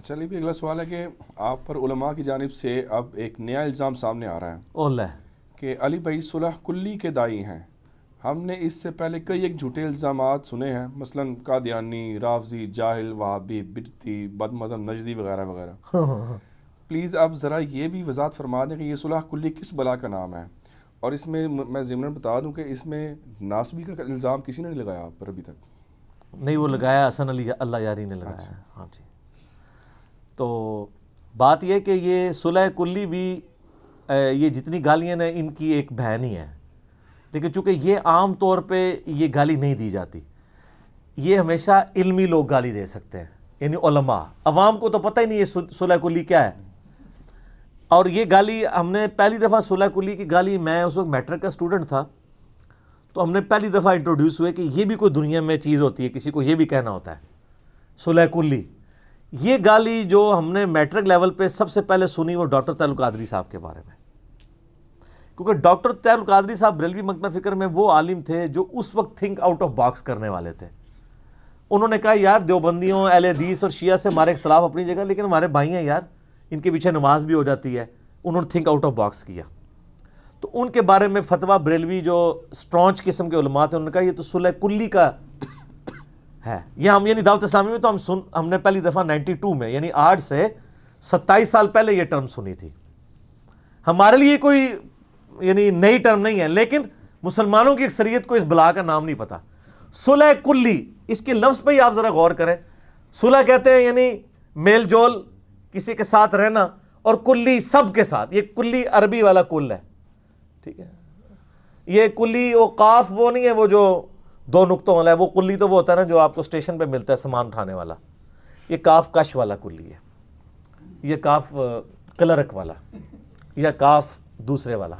چلیے بھی اگلا سوال ہے کہ آپ پر علماء کی جانب سے اب ایک نیا الزام سامنے آ رہا ہے اولا کہ علی بھائی صلح کلی کے داعی ہیں. ہم نے اس سے پہلے کئی ایک جھوٹے الزامات سنے ہیں، مثلا قادیانی، رافضی، جاہل، وہابی، بدعتی، بد مذہب، نجدی وغیرہ وغیرہ. پلیز آپ ذرا یہ بھی وضاحت فرما دیں کہ یہ صلح کلی کس بلا کا نام ہے، اور اس میں میں ضمن بتا دوں کہ اس میں ناسبی کا الزام کسی نے نہیں لگایا آپ پر ابھی تک. نہیں، وہ لگایا حسن علی اللہ یاری نے لگایا. اچھا. ہاں جی. تو بات یہ کہ یہ صلح کلی بھی یہ جتنی گالیاں ہیں ان کی ایک بہن ہی ہے، لیکن چونکہ یہ عام طور پہ یہ گالی نہیں دی جاتی، یہ ہمیشہ علمی لوگ گالی دے سکتے ہیں، یعنی علماء. عوام کو تو پتہ ہی نہیں یہ صلح کلی کیا ہے. اور یہ گالی ہم نے پہلی دفعہ صلح کلی کی گالی، میں اس وقت میٹرک کا اسٹوڈنٹ تھا، تو ہم نے پہلی دفعہ انٹروڈیوس ہوئے کہ یہ بھی کوئی دنیا میں چیز ہوتی ہے، کسی کو یہ بھی کہنا ہوتا ہے صلح کلی. یہ گالی جو ہم نے میٹرک لیول پہ سب سے پہلے سنی وہ ڈاکٹر طاہر القادری صاحب کے بارے میں، کیونکہ ڈاکٹر طاہر القادری صاحب بریلوی مکتبہ فکر میں وہ عالم تھے جو اس وقت تھنک آؤٹ آف باکس کرنے والے تھے. انہوں نے کہا یار دیوبندیوں، اہل حدیث اور شیعہ سے ہمارے اختلاف اپنی جگہ، لیکن ہمارے بھائی ہیں یار، ان کے پیچھے نماز بھی ہو جاتی ہے. انہوں نے تھنک آؤٹ آف باکس کیا. تو ان کے بارے میں فتویٰ بریلوی جو اسٹرانچ قسم کے علماء تھے، انہوں نے کہا یہ تو صلح کلی کا ہے. یہ ہم یعنی دعوت اسلامی میں تو ہم نے پہلی دفعہ 92 میں، یعنی آج سے 27 سال پہلے یہ ٹرم سنی تھی. ہمارے لیے کوئی یعنی نئی ٹرم نہیں ہے، لیکن مسلمانوں کی اکثریت کو اس بلا کا نام نہیں پتا. صلح کلی، اس کے لفظ پہ ہی آپ ذرا غور کریں. صلح کہتے ہیں یعنی میل جول، کسی کے ساتھ رہنا، اور کلی سب کے ساتھ. یہ کلی عربی والا کل ہے، ٹھیک ہے. یہ کلی وہ قاف وہ نہیں ہے وہ جو 2 نقطوں والا ہے، وہ کلی تو وہ ہوتا ہے نا جو آپ کو اسٹیشن پہ ملتا ہے سامان اٹھانے والا. یہ کاف کش والا کلی ہے، یہ کاف کلرک والا، یا کاف دوسرے والا،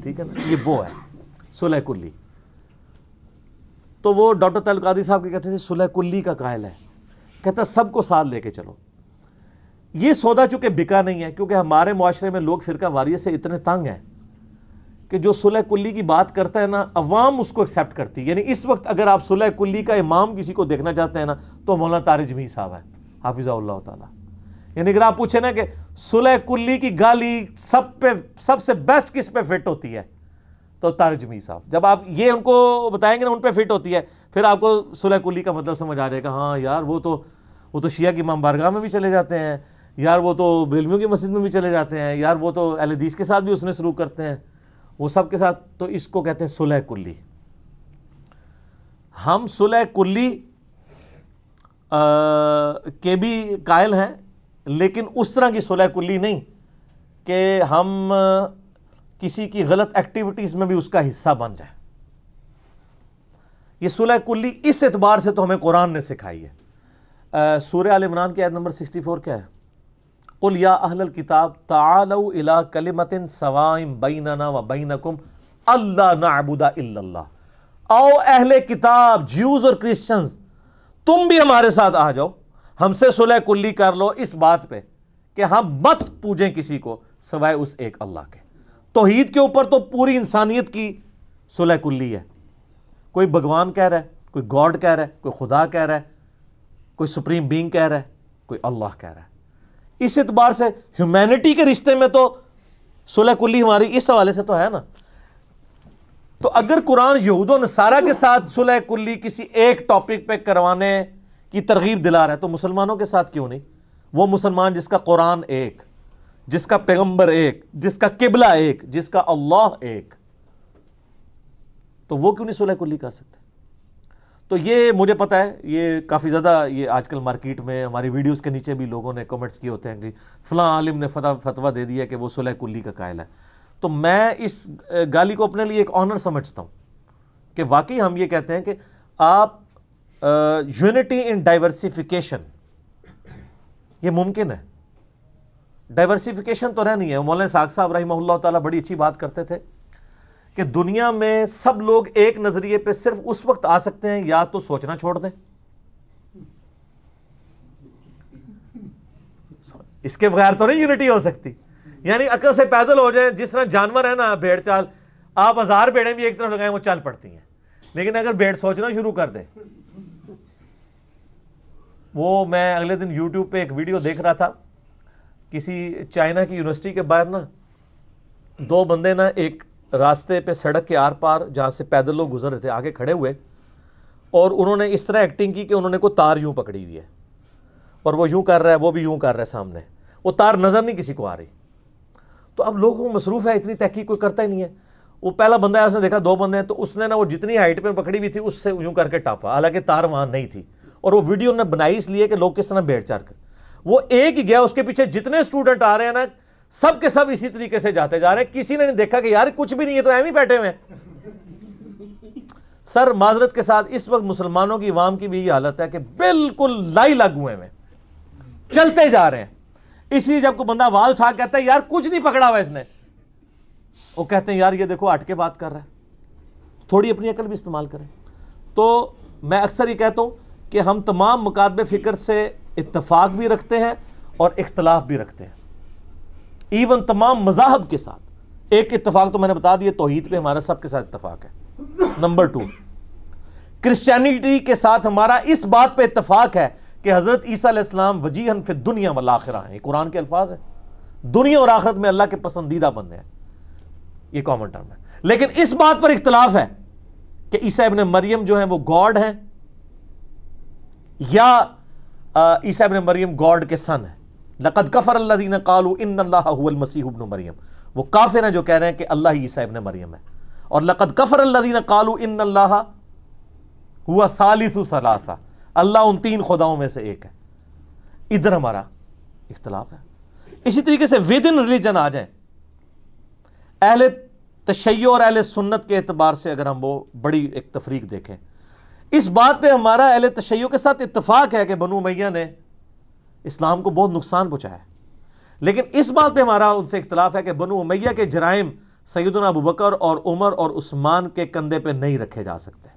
ٹھیک ہے نا. یہ وہ ہے صلح کلی. تو وہ ڈاکٹر طاہر القادری صاحب کے کہتے تھے صلح کلی کا قائل ہے، کہتا سب کو ساتھ لے کے چلو. یہ سودا چونکہ بکا نہیں ہے، کیونکہ ہمارے معاشرے میں لوگ فرقہ واریت سے اتنے تنگ ہیں کہ جو صلح کلی کی بات کرتا ہے نا، عوام اس کو ایکسیپٹ کرتی ہے. یعنی اس وقت اگر آپ صلح کلی کا امام کسی کو دیکھنا چاہتے ہیں نا، تو مولانا طارق جمیع صاحب ہے حافظہ اللہ تعالی. یعنی اگر آپ پوچھیں نا کہ صلح کلی کی گالی سب سے بیسٹ کس پہ فٹ ہوتی ہے، تو طارق جمیع صاحب. جب آپ یہ ان کو بتائیں گے نا ان پہ فٹ ہوتی ہے، پھر آپ کو صلح کلی کا مطلب سمجھ آ جائے گا. ہاں یار وہ تو شیعہ کی امام بارگاہ میں بھی چلے جاتے ہیں یار، وہ تو بریلویوں کی مسجد میں بھی چلے جاتے ہیں یار، وہ تو اہل حدیث کے ساتھ بھی اس نے سلوک کرتے ہیں، وہ سب کے ساتھ. تو اس کو کہتے ہیں صلح کلی. ہم صلح کلی کے بھی قائل ہیں، لیکن اس طرح کی صلح کلی نہیں کہ ہم کسی کی غلط ایکٹیویٹیز میں بھی اس کا حصہ بن جائے. یہ صلح کلی اس اعتبار سے تو ہمیں قرآن نے سکھائی ہے. سورہ آل عمران کی آیت نمبر 64 کیا ہے؟ قل یا اہل الکتاب تعالوا الی کلمۃ سواء بیننا وبینکم الا نعبد الا اللہ. آؤ اہل کتاب، جیوز اور کرسچنز، تم بھی ہمارے ساتھ آ جاؤ، ہم سے صلح کلی کر لو اس بات پہ کہ ہم مت پوجیں کسی کو سوائے اس ایک اللہ کے. توحید کے اوپر تو پوری انسانیت کی صلح کلی ہے. کوئی بھگوان کہہ رہا ہے، کوئی گاڈ کہہ رہا ہے، کوئی خدا کہہ رہا ہے، کوئی سپریم بینگ کہہ رہا ہے، کوئی اللہ کہہ رہا ہے. اس اعتبار سے ہیومینٹی کے رشتے میں تو صلح کلی ہماری اس حوالے سے تو ہے نا. تو اگر قرآن یہود و نصارہ کے ساتھ صلح کلی کسی ایک ٹاپک پہ کروانے کی ترغیب دلا رہا ہے، تو مسلمانوں کے ساتھ کیوں نہیں؟ وہ مسلمان جس کا قرآن ایک، جس کا پیغمبر ایک، جس کا قبلہ ایک، جس کا اللہ ایک، تو وہ کیوں نہیں صلح کلی کر سکتے؟ تو یہ مجھے پتا ہے یہ کافی زیادہ یہ آج کل مارکیٹ میں ہماری ویڈیوز کے نیچے بھی لوگوں نے کمنٹس کیے ہوتے ہیں کہ فلاں عالم نے فتویٰ دے دیا کہ وہ صلح کلی کا قائل ہے. تو میں اس گالی کو اپنے لیے ایک آنر سمجھتا ہوں کہ واقعی ہم یہ کہتے ہیں کہ آپ یونٹی ان ڈائیورسیفیکیشن یہ ممکن ہے. ڈائیورسیفیکیشن تو رہنی ہے. مولانا اسحاق صاحب رحمہ اللہ تعالیٰ بڑی اچھی بات کرتے تھے کہ دنیا میں سب لوگ ایک نظریے پہ صرف اس وقت آ سکتے ہیں یا تو سوچنا چھوڑ دیں، اس کے بغیر تو نہیں یونٹی ہو سکتی. یعنی عقل سے پیدل ہو جائیں، جس طرح جانور ہے نا بھیڑ چال، آپ 1000 بھیڑیں بھی ایک طرف لگائیں وہ چل پڑتی ہیں، لیکن اگر بھیڑ سوچنا شروع کر دے وہ میں اگلے دن یوٹیوب پہ ایک ویڈیو دیکھ رہا تھا، کسی چائنا کی یونیورسٹی کے باہر نا دو بندے نا ایک راستے پہ سڑک کے آر پار جہاں سے پیدل لوگ گزر رہے تھے آگے کھڑے ہوئے، اور انہوں نے اس طرح ایکٹنگ کی کہ انہوں نے کوئی تار یوں پکڑی ہوئی ہے اور وہ یوں کر رہا ہے، وہ بھی یوں کر رہا ہے، سامنے وہ تار نظر نہیں کسی کو آ رہی. تو اب لوگوں کو مصروف ہے، اتنی تحقیق کوئی کرتا ہی نہیں ہے. وہ پہلا بندہ ہے، اس نے دیکھا دو بندے ہیں، تو اس نے نا وہ جتنی ہائٹ پہ پکڑی ہوئی تھی اس سے یوں کر کے ٹاپا، حالانکہ تار وہاں نہیں تھی. اور وہ ویڈیو نے بنائی اس لیے کہ لوگ کس طرح بیٹھ چڑھ کر، وہ ایک ہی گیا، اس کے پیچھے جتنے اسٹوڈنٹ آ رہے ہیں نا سب کے سب اسی طریقے سے جاتے جا رہے ہیں. کسی نے نہیں دیکھا کہ یار کچھ بھی نہیں ہے تو ایم ہی بیٹھے ہوئے ہیں. سر معذرت کے ساتھ اس وقت مسلمانوں کی عوام کی بھی یہ حالت ہے کہ بالکل لائی لاگ ہوئے ہیں، چلتے جا رہے ہیں. اس لیے جب کوئی بندہ آواز اٹھا کے کہتا ہے یار کچھ نہیں پکڑا ہوا اس نے، وہ کہتے ہیں یار یہ دیکھو ہٹ کے بات کر رہا ہے، تھوڑی اپنی عقل بھی استعمال کریں. تو میں اکثر یہ کہتا ہوں کہ ہم تمام مکاتب فکر سے اتفاق بھی رکھتے ہیں اور اختلاف بھی رکھتے ہیں، ایون تمام مذاہب کے ساتھ. ایک اتفاق تو میں نے بتا دیا، توحید پہ ہمارا سب کے ساتھ اتفاق ہے. نمبر 2، کرسچینٹی کے ساتھ ہمارا اس بات پہ اتفاق ہے کہ حضرت عیسیٰ علیہ السلام وجیہن فی الدنیا والآخرہ ہیں. یہ قرآن کے الفاظ ہیں، دنیا اور آخرت میں اللہ کے پسندیدہ بندے ہیں، یہ کامن ٹرم ہے. لیکن اس بات پر اختلاف ہے کہ عیسیٰ ابن مریم جو ہیں وہ گاڈ ہیں یا عیسیٰ ابن مریم گاڈ کے سن ہیں. لقد کفر الذین قالوا ان اللہ هو المسیح ابن مریم، وہ کافر ہیں جو کہہ رہے ہیں کہ اللہ ہی عیسیٰ ابن مریم ہے. اور لقد کفر الذین قالوا ان اللہ هو ثالث ثلاثہ، اللہ ان 3 خداؤں میں سے ایک ہے. ادھر ہمارا اختلاف ہے. اسی طریقے سے ود ان ریلیجن آ جائیں، اہل تشیع اور اہل سنت کے اعتبار سے اگر ہم وہ بڑی ایک تفریق دیکھیں، اس بات پہ ہمارا اہل تشیع کے ساتھ اتفاق ہے کہ بنو امیہ نے اسلام کو بہت نقصان پہنچایا ہے. لیکن اس بات پہ ہمارا ان سے اختلاف ہے کہ بنو امیہ کے جرائم سیدنا ابوبکر اور عمر اور عثمان کے کندھے پہ نہیں رکھے جا سکتے.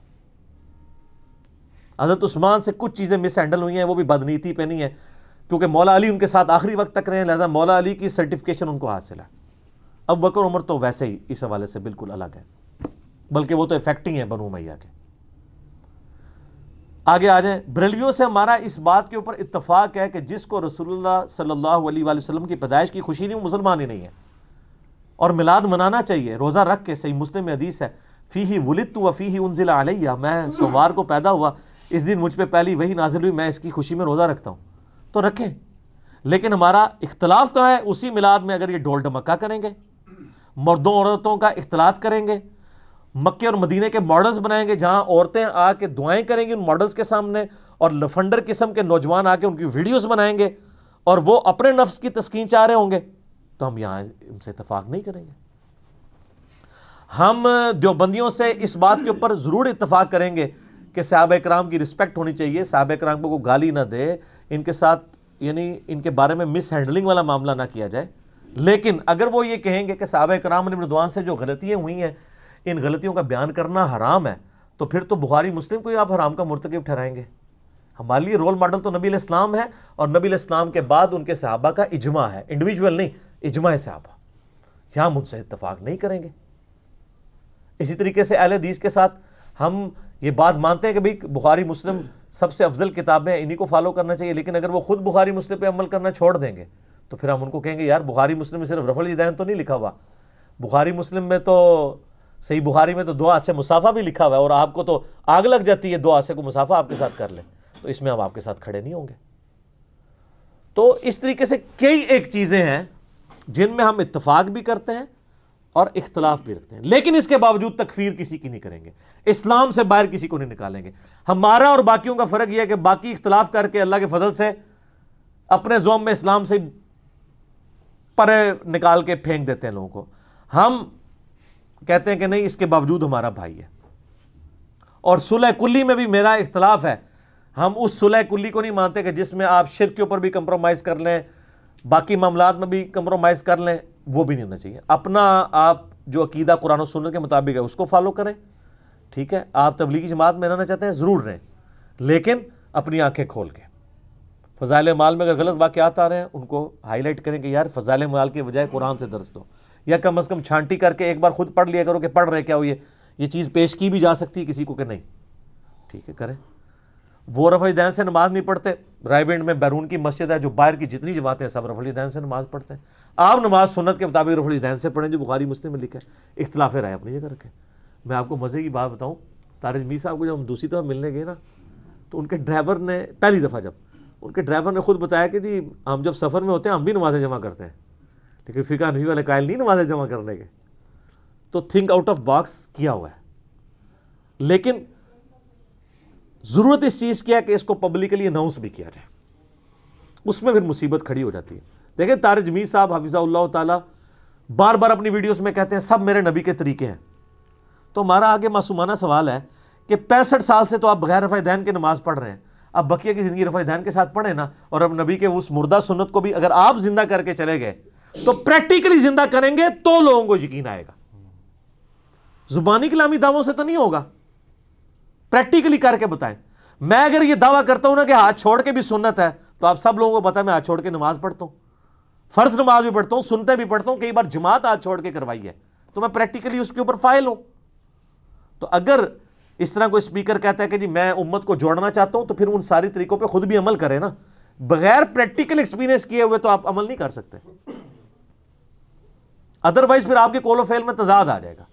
حضرت عثمان سے کچھ چیزیں مس ہینڈل ہوئی ہیں، وہ بھی بدنیتی پہ نہیں ہے، کیونکہ مولا علی ان کے ساتھ آخری وقت تک رہے ہیں، لہذا مولا علی کی سرٹیفکیشن ان کو حاصل ہے. ابوبکر عمر تو ویسے ہی اس حوالے سے بالکل الگ ہے، بلکہ وہ تو افیکٹنگ ہیں بنو امیہ کے. آگے آ جائیں، بریلویوں سے ہمارا اس بات کے اوپر اتفاق ہے کہ جس کو رسول اللہ صلی اللہ علیہ وآلہ وسلم کی پیدائش کی خوشی نہیں، وہ مسلمان ہی نہیں ہے. اور میلاد منانا چاہیے، روزہ رکھ کے. صحیح مسلم میں حدیث ہے، فیہ ولدت و فیہ انزل علیہ، میں سوموار کو پیدا ہوا، اس دن مجھ پہ پہلی وحی نازل ہوئی، میں اس کی خوشی میں روزہ رکھتا ہوں. تو رکھیں. لیکن ہمارا اختلاف کہاں ہے؟ اسی میلاد میں اگر یہ ڈول ڈمکا کریں گے، مردوں عورتوں کا اختلاط کریں گے، مکے اور مدینے کے ماڈلز بنائیں گے جہاں عورتیں آ کے دعائیں کریں گی ان ماڈلز کے سامنے، اور لفنڈر قسم کے نوجوان آ کے ان کی ویڈیوز بنائیں گے اور وہ اپنے نفس کی تسکین چاہ رہے ہوں گے، تو ہم یہاں ان سے اتفاق نہیں کریں گے. ہم دیوبندیوں سے اس بات کے اوپر ضرور اتفاق کریں گے کہ صحابہ کرام کی رسپیکٹ ہونی چاہیے، صحابہ کرام کو کوئی گالی نہ دے، ان کے ساتھ یعنی ان کے بارے میں مس ہینڈلنگ والا معاملہ نہ کیا جائے. لیکن اگر وہ یہ کہیں گے کہ صحابہ کرام علیہ رضوان سے جو غلطیاں ہوئی ہیں ان غلطیوں کا بیان کرنا حرام ہے، تو پھر تو بخاری مسلم کو ہی آپ حرام کا مرتکب ٹھہرائیں گے. ہمارے لیے رول ماڈل تو نبی علیہ السلام ہے، اور نبی علیہ السلام کے بعد ان کے صحابہ کا اجماع ہے، انڈیویجول نہیں، اجماع صحابہ. یہاں ہم ان سے اتفاق نہیں کریں گے. اسی طریقے سے اہل حدیث کے ساتھ ہم یہ بات مانتے ہیں کہ بھئی بخاری مسلم سب سے افضل کتابیں ہیں، انہی کو فالو کرنا چاہیے. لیکن اگر وہ خود بخاری مسلم پہ عمل کرنا چھوڑ دیں گے تو پھر ہم ان کو کہیں گے یار بخاری مسلم میں صرف رفع الیدین تو نہیں لکھا ہوا، بخاری مسلم میں تو صحیح بخاری میں تو 2 ہاتھ سے مسافہ بھی لکھا ہوا ہے، اور آپ کو تو آگ لگ جاتی ہے 2 ہاتھ سے کو مسافہ آپ کے ساتھ کر لیں، تو اس میں ہم آپ کے ساتھ کھڑے نہیں ہوں گے. تو اس طریقے سے کئی ایک چیزیں ہیں جن میں ہم اتفاق بھی کرتے ہیں اور اختلاف بھی رکھتے ہیں، لیکن اس کے باوجود تکفیر کسی کی نہیں کریں گے، اسلام سے باہر کسی کو نہیں نکالیں گے. ہمارا اور باقیوں کا فرق یہ ہے کہ باقی اختلاف کر کے اللہ کے فضل سے اپنے زوم میں اسلام سے پرے نکال کے پھینک دیتے ہیں لوگوں کو. ہم کہتے ہیں کہ نہیں، اس کے باوجود ہمارا بھائی ہے. اور صلح کلی میں بھی میرا اختلاف ہے. ہم اس صلح کلی کو نہیں مانتے کہ جس میں آپ شرک کے اوپر بھی کمپرومائز کر لیں، باقی معاملات میں بھی کمپرومائز کر لیں، وہ بھی نہیں ہونا چاہیے. اپنا آپ جو عقیدہ قرآن و سنت کے مطابق ہے اس کو فالو کریں، ٹھیک ہے. آپ تبلیغی جماعت میں رہنا چاہتے ہیں ضرور رہیں، لیکن اپنی آنکھیں کھول کے. فضائل مال میں اگر غلط واقعات آ رہے ہیں ان کو ہائی لائٹ کریں کہ یار فضائل مال کے بجائے قرآن سے درس دو، یا کم از کم چھانٹی کر کے ایک بار خود پڑھ لیا کرو کہ پڑھ رہے کیا ہوئی ہے، یہ چیز پیش کی بھی جا سکتی ہے کسی کو کہ نہیں، ٹھیک ہے کریں. وہ رفع دین سے نماز نہیں پڑھتے. رائے ونڈ میں بیرون کی مسجد ہے, جو باہر کی جتنی جماعتیں ہیں سب رفع دین سے نماز پڑھتے ہیں. آپ نماز سنت کے مطابق رفع دین سے پڑھیں جو بخاری مسلم میں لکھا ہے. اختلاف رائے اپنی جگہ رکھیں. میں آپ کو مزے کی بات بتاؤں, طارق جمیل صاحب کو جب ہم دوسری دفعہ ملنے گئے نا, تو ان کے ڈرائیور نے پہلی دفعہ جب ان کے ڈرائیور نے خود بتایا کہ جی ہم جب سفر میں ہوتے ہیں ہم بھی نمازیں جمع کرتے ہیں, لیکن فقہ حنفی والے قائل نہیں نمازیں جمع کرنے کے. تو تھنک آؤٹ آف باکس کیا ہوا ہے, لیکن ضرورت اس چیز کی ہے کہ اس کو پبلکلی اناؤنس بھی کیا جائے. اس میں پھر مصیبت کھڑی ہو جاتی ہے. دیکھیں طارق جمیل صاحب حفظہ اللہ تعالیٰ بار بار اپنی ویڈیوز میں کہتے ہیں سب میرے نبی کے طریقے ہیں. تو ہمارا آگے معصومانہ سوال ہے کہ 65 سال سے تو آپ بغیر رفع دین کے نماز پڑھ رہے ہیں, اب بقیہ کی زندگی رفع دین کے ساتھ پڑھیں نا, اور اب نبی کے اس مردہ سنت کو بھی اگر آپ زندہ کر کے چلے گئے تو پریکٹیکلی زندہ کریں گے تو لوگوں کو یقین آئے گا. زبانی کلامی دعووں سے تو نہیں ہوگا, پریکٹیکلی کر کے بتائیں. میں اگر یہ دعویٰ کرتا ہوں نا کہ ہاتھ چھوڑ کے بھی سنت ہے, تو آپ سب لوگوں کو پتا ہے میں ہاتھ چھوڑ کے نماز پڑھتا ہوں, فرض نماز بھی پڑھتا ہوں, سنتے بھی پڑھتا ہوں, کئی بار جماعت ہاتھ چھوڑ کے کروائی ہے, تو میں پریکٹیکلی اس کے اوپر فائل ہوں. تو اگر اس طرح کوئی اسپیکر کہتا ہے کہ جی میں امت کو جوڑنا چاہتا ہوں, تو پھر ان ساری طریقوں پہ خود بھی عمل کرے نا. بغیر پریکٹیکل ایکسپیرینس کیے ہوئے تو آپ عمل نہیں کر سکتے, ادروائز پھر آپ کے قول و فعل میں تضاد آ جائے گا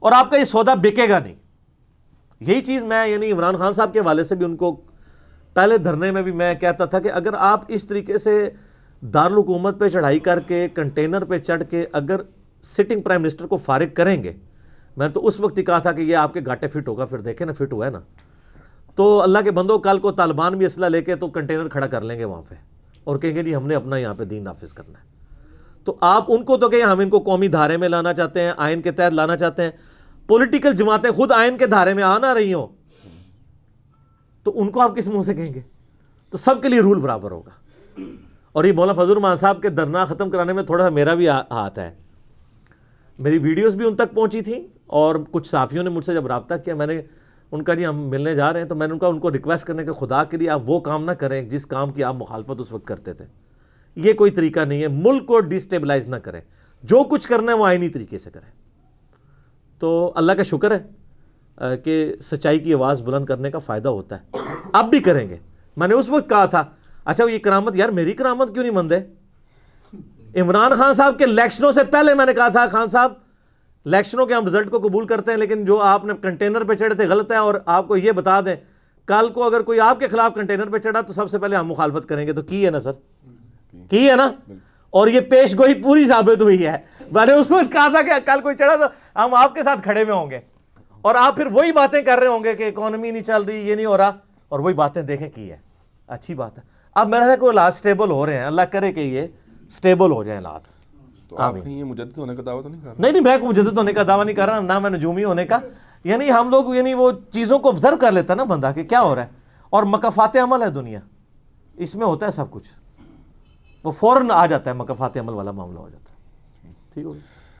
اور آپ کا یہ سودا بکے گا نہیں. یہی چیز میں یعنی عمران خان صاحب کے حوالے سے بھی ان کو پہلے دھرنے میں بھی میں کہتا تھا کہ اگر آپ اس طریقے سے دارالحکومت پہ چڑھائی کر کے کنٹینر پہ چڑھ کے اگر سٹنگ پرائم منسٹر کو فارغ کریں گے, میں تو اس وقت ہی کہا تھا کہ یہ آپ کے گھاٹے فٹ ہوگا. پھر دیکھیں نا فٹ ہوا ہے نا. تو اللہ کے بندوں, کل کو طالبان بھی اسلحہ لے کے تو کنٹینر کھڑا کر لیں گے وہاں پہ اور کہیں گے جی ہم نے اپنا یہاں پہ دین نافذ کرنا ہے. تو آپ ان کو تو کہ ہم ان کو قومی دھارے میں لانا چاہتے ہیں, آئین کے تحت لانا چاہتے ہیں. پولیٹیکل جماعتیں خود آئین کے دھارے میں آ نہ رہی ہوں تو ان کو آپ کس منہ سے کہیں گے؟ تو سب کے لیے رول برابر ہوگا. اور یہ مولانا فضل الرحمان صاحب کے دھرنا ختم کرانے میں تھوڑا سا میرا بھی ہاتھ ہے. میری ویڈیوز بھی ان تک پہنچی تھیں اور کچھ صحافیوں نے مجھ سے جب رابطہ کیا, میں نے ان کا جی ہم ملنے جا رہے ہیں, تو میں نے ان کو ریکویسٹ کرنے کہ خدا کے لیے آپ وہ کام نہ کریں جس کام کی آپ مخالفت اس وقت کرتے تھے. یہ کوئی طریقہ نہیں ہے, ملک کو ڈیسٹیبلائز نہ کریں, جو کچھ کرنا ہے وہ آئینی طریقے سے کریں. تو اللہ کا شکر ہے کہ سچائی کی آواز بلند کرنے کا فائدہ ہوتا ہے. اب بھی کریں گے. میں نے اس وقت کہا تھا اچھا یہ کرامت, یار میری کرامت کیوں نہیں مندے؟ عمران خان صاحب کے الیکشنوں سے پہلے میں نے کہا تھا خان صاحب الیکشنوں کے ہم رزلٹ کو قبول کرتے ہیں, لیکن جو آپ نے کنٹینر پہ چڑھے تھے غلط ہے, اور آپ کو یہ بتا دیں کل کو اگر کوئی آپ کے خلاف کنٹینر پہ چڑھا تو سب سے پہلے ہم مخالفت کریں گے. تو کی ہے نا سر, کی ہے نا, اور یہ پیش گوئی پوری ثابت ہوئی ہے. میں نے اس وقت کہا تھا کہ کل کوئی چڑھا تو ہم آپ کے ساتھ کھڑے میں ہوں گے, اور آپ پھر وہی باتیں کر رہے ہوں گے کہ اکانومی نہیں چل رہی, یہ نہیں ہو رہا, اور وہی باتیں دیکھیں کی ہے. اچھی بات ہے. اب میرا کوئی حالات سٹیبل ہو رہے ہیں, اللہ کرے کہ یہ سٹیبل ہو جائیں حالات. تو آپ کہیں یہ مجدد ہونے کا دعویٰ تو نہیں کر رہے؟ نہیں, میں مجدد ہونے کا دعویٰ نہیں کر رہا, نہ میں نجومی ہونے کا. یعنی ہم لوگ یعنی وہ چیزوں کو آبزرو کر لیتا نا بندہ کہ کیا ہو رہا ہے, اور مکافات عمل ہے دنیا, اس میں ہوتا ہے سب کچھ, وہ فوراً آ جاتا ہے, مکافات عمل والا معاملہ ہو جاتا ہے. ٹھیک ہو گیا.